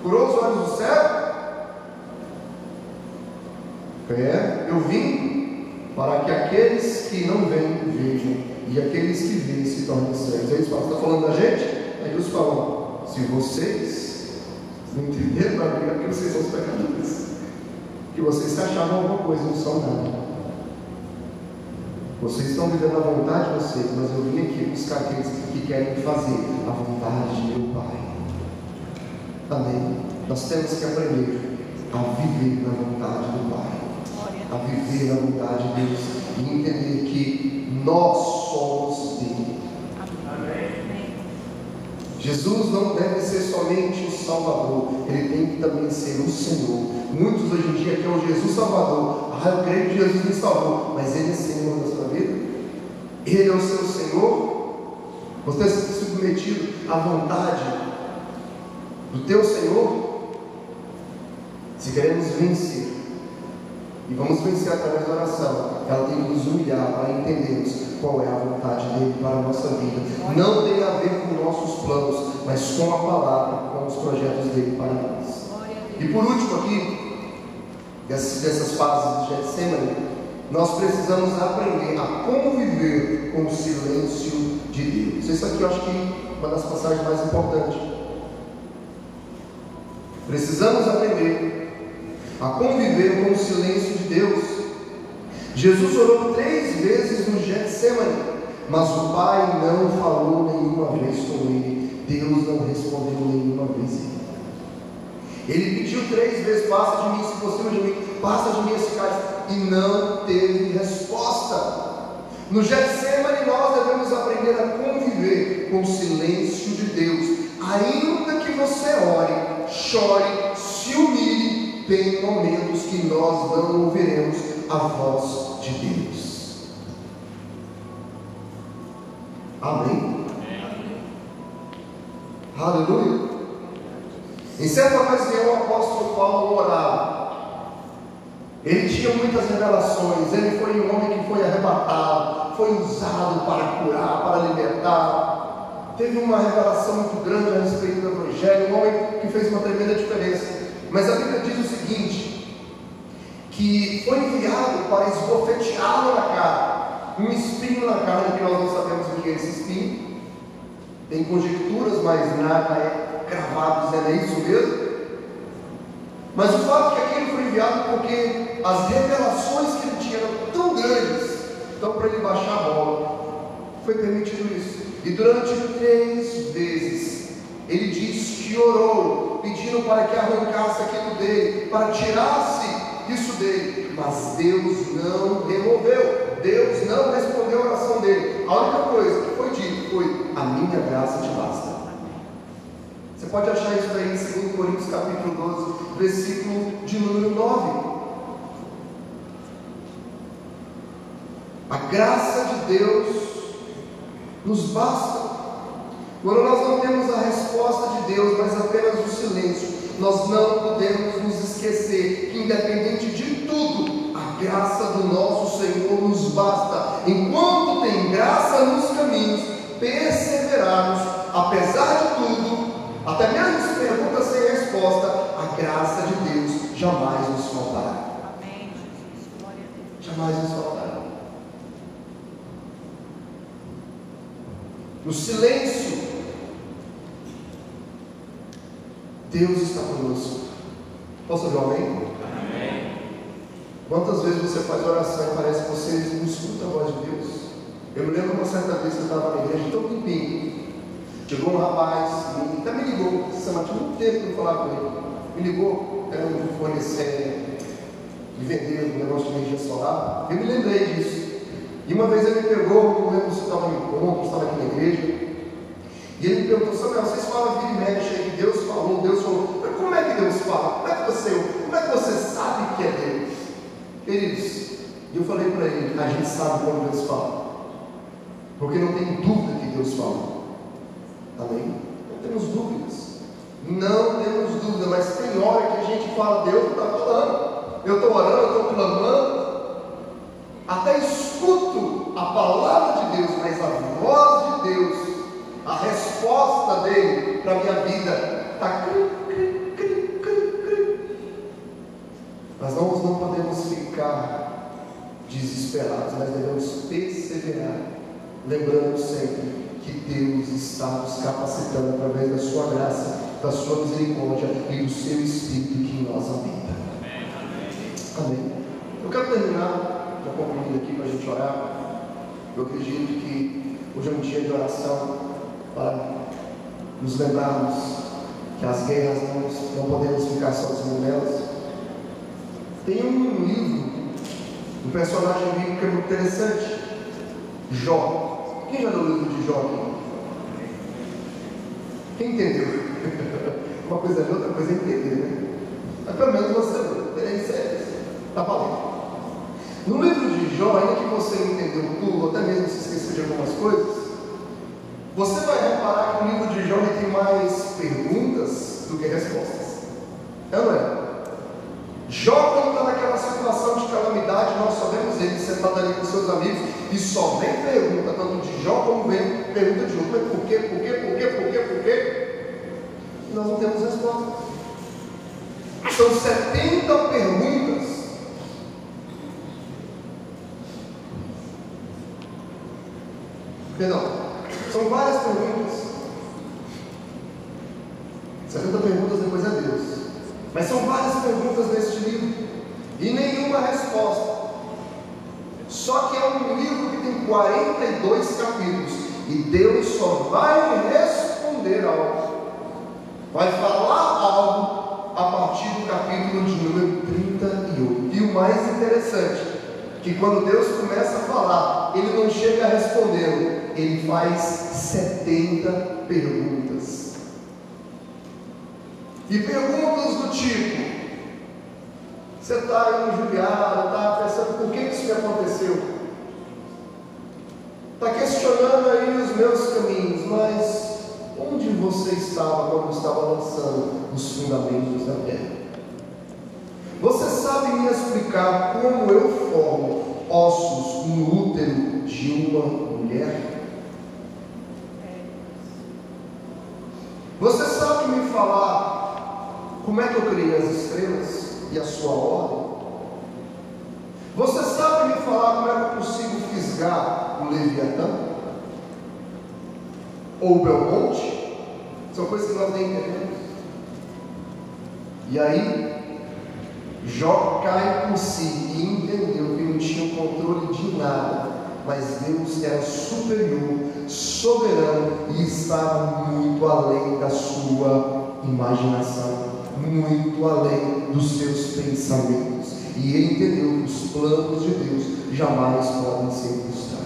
Curou os olhos do céu? Eu vim para que aqueles que não veem vejam, e aqueles que veem se tornem cegos. Aí eles falam: está falando da gente? Aí Deus fala: se vocês não entenderam, vai brigar porque vocês são os pecadores, que vocês se achavam alguma coisa, não são nada. Vocês estão vivendo a vontade de vocês, mas eu vim aqui buscar aqueles que querem fazer a vontade de meu Pai. Amém? Nós temos que aprender a viver na vontade do Pai, a viver na vontade de Deus e entender que nós somos dele. Amém. Jesus não deve ser somente o Salvador, ele tem que também ser o Senhor. Muitos hoje em dia querem o Jesus Salvador. Eu creio que Jesus me salvou, mas ele é Senhor da sua vida? Ele é o seu Senhor? Você está submetido à vontade do teu Senhor? Se queremos vencer, e vamos vencer através da oração, ela tem que nos humilhar para entendermos qual é a vontade dele para a nossa vida. Não tem a ver com nossos planos, mas com a palavra, com os projetos dele para nós. E por último aqui, dessas fases de Getsemane, nós precisamos aprender a conviver com o silêncio de Deus. Isso aqui eu acho que é uma das passagens mais importantes. Precisamos aprender a conviver com o silêncio de Deus. Jesus orou 3 vezes no Getsemane, mas o Pai não falou nenhuma vez com ele. Deus não respondeu nenhuma vez. Ele pediu 3 vezes: passa de mim, se possível de mim, passa de mim esse cálice, e não teve resposta. No Getsemane nós devemos aprender a conviver com o silêncio de Deus. Ainda que você ore, chore, se humilhe, tem momentos que nós não ouviremos a voz de Deus. Amém? Aleluia. Em certa ocasião, o apóstolo Paulo orava. Ele tinha muitas revelações. Ele foi um homem que foi arrebatado, foi usado para curar, para libertar. Teve uma revelação muito grande a respeito do Evangelho. Um homem que fez uma tremenda diferença. Mas a Bíblia diz o seguinte: que foi enviado para esbofeteá-lo na cara, um espinho na carne, que nós não sabemos o que é esse espinho. Tem conjecturas, mas nada é cravado dizendo: é isso mesmo. Mas o fato é que aquilo foi enviado porque as revelações que ele tinha eram tão grandes, então para ele baixar a bola, foi permitido isso. E durante 3 vezes ele diz que orou, pedindo para que arrancasse aquilo dele, para tirasse isso dele, mas Deus não removeu, Deus não respondeu a oração dele. A única coisa que foi dito foi: a minha graça te basta. Você pode achar isso aí em 2 Coríntios capítulo 12, versículo de número 9. A graça de Deus nos basta. Quando nós não temos a resposta de Deus, mas apenas o silêncio, nós não podemos nos esquecer que, independente de tudo, a graça do nosso Senhor nos basta. Enquanto tem graça nos caminhos, perseverarmos, apesar de tudo, até mesmo se pergunta sem resposta, a graça de Deus jamais nos faltará. Amém, Jesus. Glória a Deus. Jamais nos faltará. No silêncio, Deus está conosco. Posso ouvir um amém? Amém. Quantas vezes você faz oração e parece que você não escuta a voz de Deus? Eu me lembro uma certa vez que eu estava na igreja tão limpinho, Chegou um rapaz, até me ligou, essa semana tinha muito tempo para falar com ele. Me ligou, querendo fornecer, me vender um negócio de energia solar. Eu me lembrei disso. E uma vez ele me pegou, não lembro se estava no encontro, estava aqui na igreja. E ele me perguntou: Samuel, vocês falam vira e mexe aí que Deus falou. Mas como é que Deus fala? Como é que você sabe que é Deus? Queridos, e eu falei para ele: a gente sabe como Deus fala, porque não tem dúvida que Deus fala. Amém? Não temos dúvidas. Não temos dúvida, mas tem hora que a gente fala: Deus não está falando. Eu estou orando, eu estou clamando, até escuto a palavra de Deus, mas a voz de Deus, a resposta dele para a minha vida está cri, cri, cri, cri, cri. Mas nós não podemos ficar desesperados, mas devemos perseverar, lembrando sempre que Deus está nos capacitando através da sua graça, da sua misericórdia e do seu Espírito que em nós habita. Amém. Eu quero terminar, já concluindo aqui para a gente orar. Eu acredito que hoje é um dia de oração para nos lembrarmos que as guerras não podemos ficar sozinhos nelas. Tem um livro, um personagem bíblico que é muito interessante, Jó. Quem já leu o livro de Jó aqui? Quem entendeu? Uma coisa é outra coisa é entender, né? Mas pelo menos você leu, está valendo. No livro de Jó, ainda que você não entendeu tudo, ou até mesmo se esqueceu de algumas coisas, você vai reparar que o livro de Jó tem mais perguntas do que respostas. É ou não é? Jó, quando está naquela situação de calamidade, nós só vemos ele sentado ali com seus amigos e só vem pergunta, tanto de Jó como vem pergunta de outro. Mas por quê? Por quê? Por quê? Por quê? Por quê? E nós não temos resposta. São 70 perguntas. Perdão, são várias perguntas. 70 perguntas depois é Deus. Mas são várias perguntas neste livro e nenhuma resposta. Só que é um livro que tem 42 capítulos e Deus só vai responder algo, vai falar algo a partir do capítulo de número 38. E o mais interessante, que quando Deus começa a falar, Ele não chega a responder, Ele faz 70 perguntas. E perguntas do tipo: você está injuriado, está pensando por que isso me aconteceu? Está questionando aí os meus caminhos, mas onde você estava quando eu estava lançando os fundamentos da terra? Você sabe me explicar como eu formo ossos no útero de uma mulher? Você sabe me falar como é que eu criei as estrelas e a sua ordem? Você sabe me falar como é que eu consigo fisgar o Leviatã? Ou o Belmonte? São coisas que nós nem entendemos. E aí, Jó cai por si e entendeu que não tinha o controle de nada, mas Deus era superior, soberano e estava muito além da sua imaginação, muito além dos seus pensamentos. E ele entendeu que os planos de Deus jamais podem ser frustrados.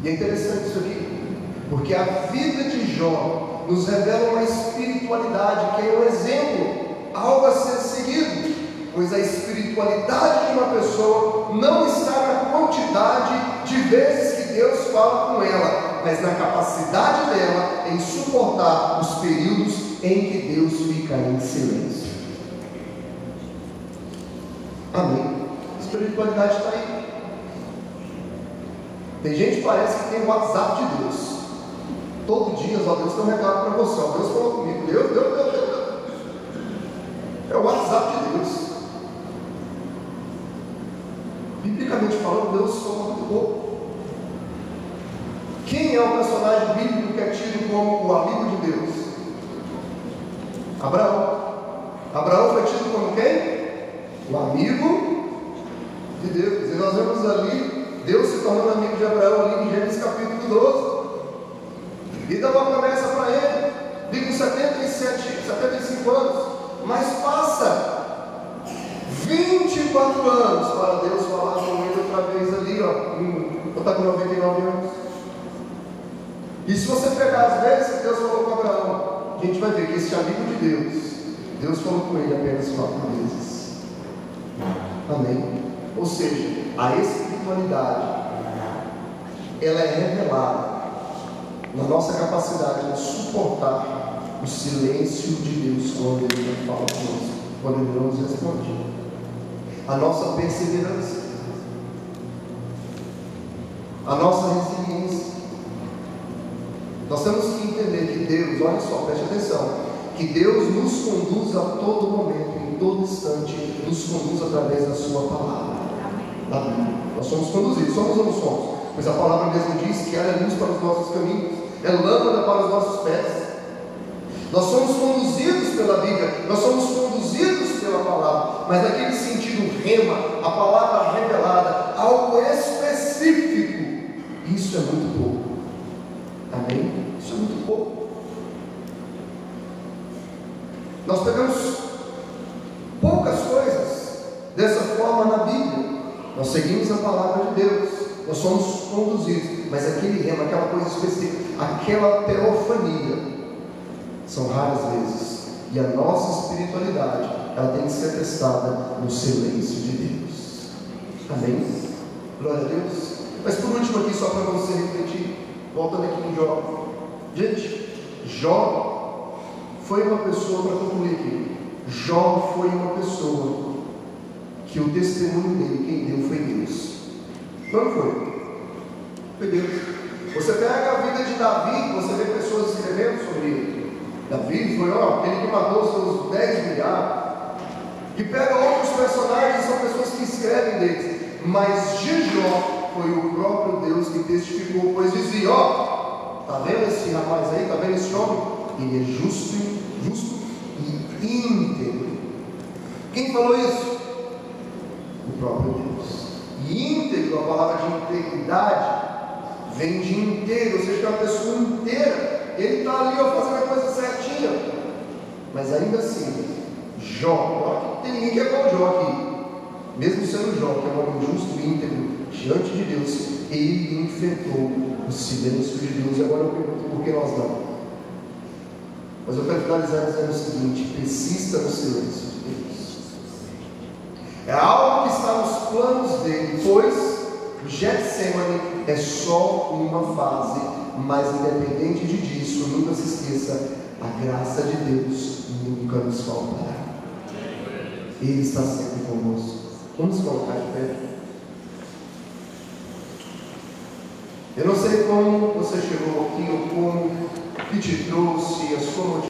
E é interessante isso aqui, porque a vida de Jó nos revela uma espiritualidade que é um exemplo, algo a ser seguido, pois a espiritualidade de uma pessoa não está na quantidade de vezes que Deus fala com ela, mas na capacidade dela em suportar os períodos em que Deus fica em silêncio. Amém? A espiritualidade está aí. Tem gente que parece que tem o WhatsApp de Deus. Todo dia, ó, Deus tem um recado para você. Ó, Deus falou comigo. Deus. É o WhatsApp de Deus. Biblicamente falando, Deus fala muito pouco. Quem é o personagem bíblico que é tido como o amigo de Deus? Abraão. Abraão foi tido como quem? O amigo de Deus. E nós vemos ali Deus se tornando amigo de Abraão ali em Gênesis capítulo 12. e dá uma promessa para ele, vi com 75 anos, mas passa 24 anos para Deus falar com ele outra vez ali, ó, está com 99 anos. E se você pegar as vezes que Deus falou com Abraão, a gente vai ver que esse amigo de Deus falou com ele apenas 4 vezes. Amém? Ou seja, a espiritualidade, ela é revelada na nossa capacidade de suportar o silêncio de Deus quando Ele não fala conosco, quando Ele não nos responde. A nossa perseverança, a nossa resiliência. Nós temos que entender que Deus, olha só, preste atenção, que Deus nos conduz a todo momento, em todo instante, nos conduz através da sua palavra. Na Bíblia. Nós somos conduzidos, somos ou não somos? Pois a palavra mesmo diz que ela é luz para os nossos caminhos, é lâmpada para os nossos pés. Nós somos conduzidos pela Bíblia, nós somos conduzidos pela palavra, mas naquele sentido rema, a palavra revelada, algo específico, isso é muito pouco. Amém? Isso é muito pouco. Nós pegamos poucas coisas dessa forma na Bíblia. Nós seguimos a palavra de Deus, nós somos conduzidos, mas aquele rema, aquela coisa específica, aquela teofania, são raras vezes. E a nossa espiritualidade, ela tem que ser testada no silêncio de Deus. Amém? Glória a Deus. Mas por último aqui, só para você refletir, voltando aqui em Jó. Gente, Jó foi uma pessoa, para concluir aqui, Jó foi uma pessoa que o testemunho dele, quem deu foi Deus. Não foi? Foi Deus. Você pega a vida de Davi, você vê pessoas escrevendo sobre ele. Davi foi aquele que matou seus 10 milhares. E pega outros personagens, são pessoas que escrevem deles. Mas de Jó foi o próprio Deus que testificou, pois dizia: está vendo esse rapaz aí? Está vendo esse homem? Ele é justo e íntegro. Quem falou isso? O próprio Deus. E íntegro, a palavra de integridade vem de inteiro, ou seja, é uma pessoa inteira. Ele está ali fazendo a coisa certinha, mas ainda assim, Jó, tem ninguém que é igual Jó aqui, mesmo sendo Jó, que é um homem justo e íntegro diante de Deus, ele enfrentou o silêncio de Deus. E agora eu pergunto, por que nós não? Mas eu quero finalizar dizendo o seguinte: persista no silêncio de Deus. É algo que está nos planos dele, pois o Getsemane é só uma fase, mas independente disso, nunca se esqueça, a graça de Deus nunca nos faltará. Ele está sempre conosco. Vamos colocar de pé. Eu não sei como você chegou aqui, ou como que te trouxe a sua motivação.